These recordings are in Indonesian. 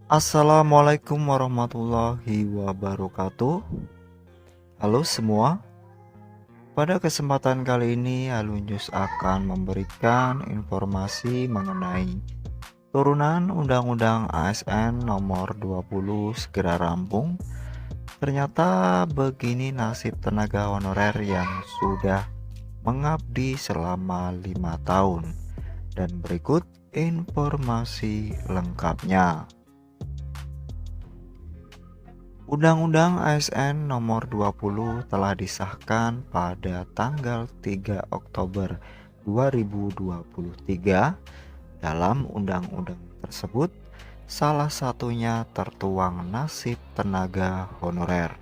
Assalamualaikum warahmatullahi wabarakatuh. Halo semua, pada kesempatan kali ini Alunjus akan memberikan informasi mengenai turunan Undang-Undang ASN nomor 20 segera rampung. Ternyata begini nasib tenaga honorer yang sudah mengabdi selama 5 tahun. Dan berikut informasi lengkapnya. Undang-Undang ASN Nomor 20 telah disahkan pada tanggal 3 Oktober 2023. Dalam undang-undang tersebut, salah satunya tertuang nasib tenaga honorer.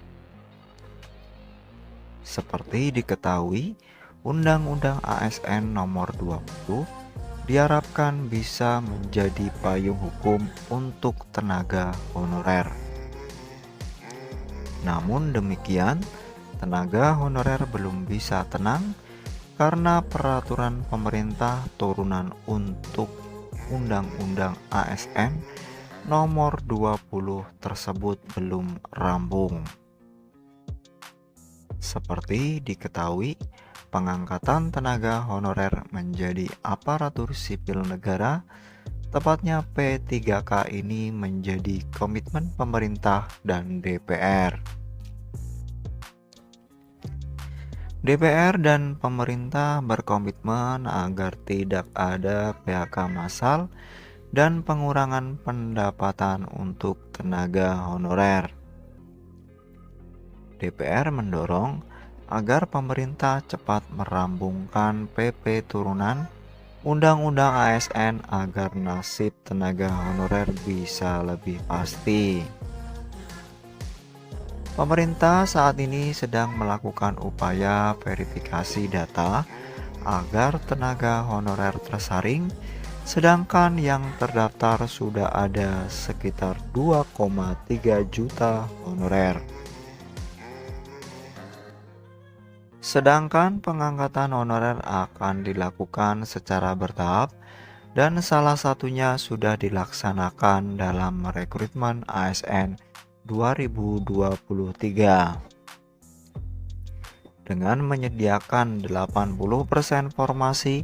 Seperti diketahui, Undang-Undang ASN Nomor 20 diharapkan bisa menjadi payung hukum untuk tenaga honorer. Namun demikian, tenaga honorer belum bisa tenang karena peraturan pemerintah turunan untuk Undang-Undang ASN nomor 20 tersebut belum rampung. Seperti diketahui, pengangkatan tenaga honorer menjadi aparatur sipil negara, tepatnya P3K ini menjadi komitmen pemerintah dan DPR. DPR dan pemerintah berkomitmen agar tidak ada PHK massal dan pengurangan pendapatan untuk tenaga honorer. DPR mendorong agar pemerintah cepat merampungkan PP turunan Undang-Undang ASN agar nasib tenaga honorer bisa lebih pasti. Pemerintah saat ini sedang melakukan upaya verifikasi data agar tenaga honorer tersaring, sedangkan yang terdaftar sudah ada sekitar 2,3 juta honorer. Sedangkan pengangkatan honorer akan dilakukan secara bertahap dan salah satunya sudah dilaksanakan dalam rekrutmen ASN 2023 dengan menyediakan 80% formasi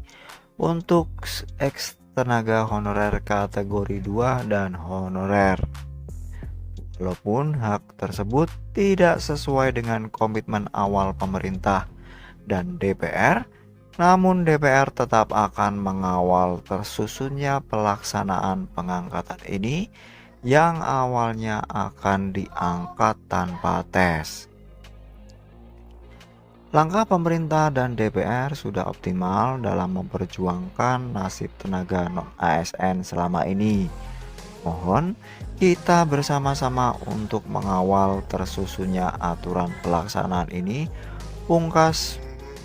untuk ex tenaga honorer kategori 2 dan honorer. Walaupun hak tersebut tidak sesuai dengan komitmen awal pemerintah dan DPR, namun DPR tetap akan mengawal tersusunnya pelaksanaan pengangkatan ini yang awalnya akan diangkat tanpa tes. Langkah pemerintah dan DPR sudah optimal dalam memperjuangkan nasib tenaga non-ASN selama ini. Mohon kita bersama-sama untuk mengawal tersusunnya aturan pelaksanaan ini, pungkas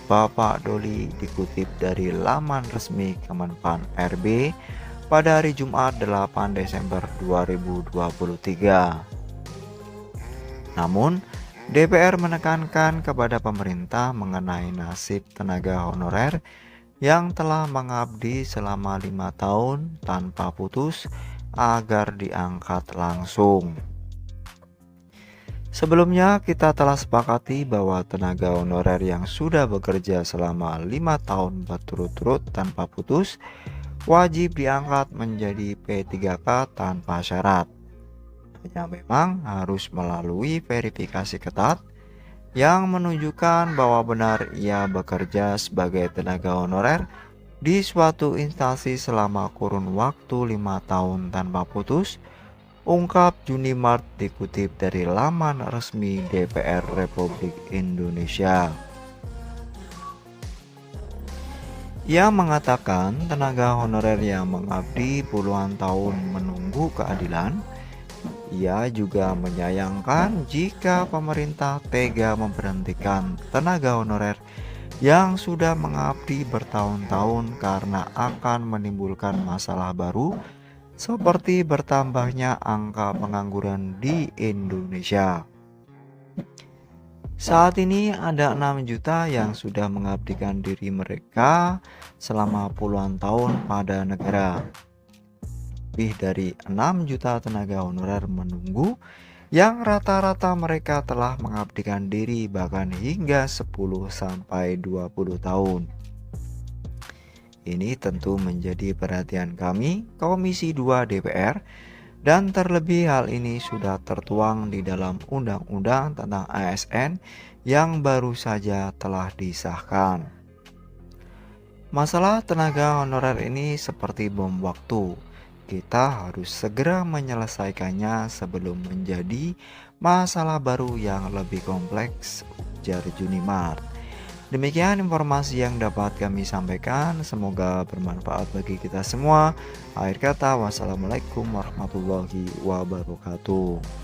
Bapak Doli dikutip dari laman resmi Kemenpan RB pada hari Jumat 8 Desember 2023. Namun, DPR menekankan kepada pemerintah mengenai nasib tenaga honorer yang telah mengabdi selama 5 tahun tanpa putus agar diangkat langsung. Sebelumnya kita telah sepakati bahwa tenaga honorer yang sudah bekerja selama 5 tahun berturut-turut tanpa putus wajib diangkat menjadi P3K tanpa syarat. Hanya memang harus melalui verifikasi ketat yang menunjukkan bahwa benar ia bekerja sebagai tenaga honorer di suatu instansi selama kurun waktu 5 tahun tanpa putus, ungkap Junimart dikutip dari laman resmi DPR Republik Indonesia. Ia mengatakan tenaga honorer yang mengabdi puluhan tahun menunggu keadilan. Ia juga menyayangkan jika pemerintah tega memberhentikan tenaga honorer yang sudah mengabdi bertahun-tahun karena akan menimbulkan masalah baru seperti bertambahnya angka pengangguran di Indonesia. Saat ini ada 6 juta yang sudah mengabdikan diri mereka selama puluhan tahun pada negara. lebih dari 6 juta tenaga honorer menunggu yang rata-rata mereka telah mengabdikan diri bahkan hingga 10 sampai 20 tahun. Ini tentu menjadi perhatian kami, Komisi 2 DPR, dan terlebih hal ini sudah tertuang di dalam Undang-Undang tentang ASN yang baru saja telah disahkan. Masalah tenaga honorer ini seperti bom waktu. Kita harus segera menyelesaikannya sebelum menjadi masalah baru yang lebih kompleks, ujar Junimart. Demikian informasi yang dapat kami sampaikan. Semoga bermanfaat bagi kita semua. Akhir kata, wassalamualaikum warahmatullahi wabarakatuh.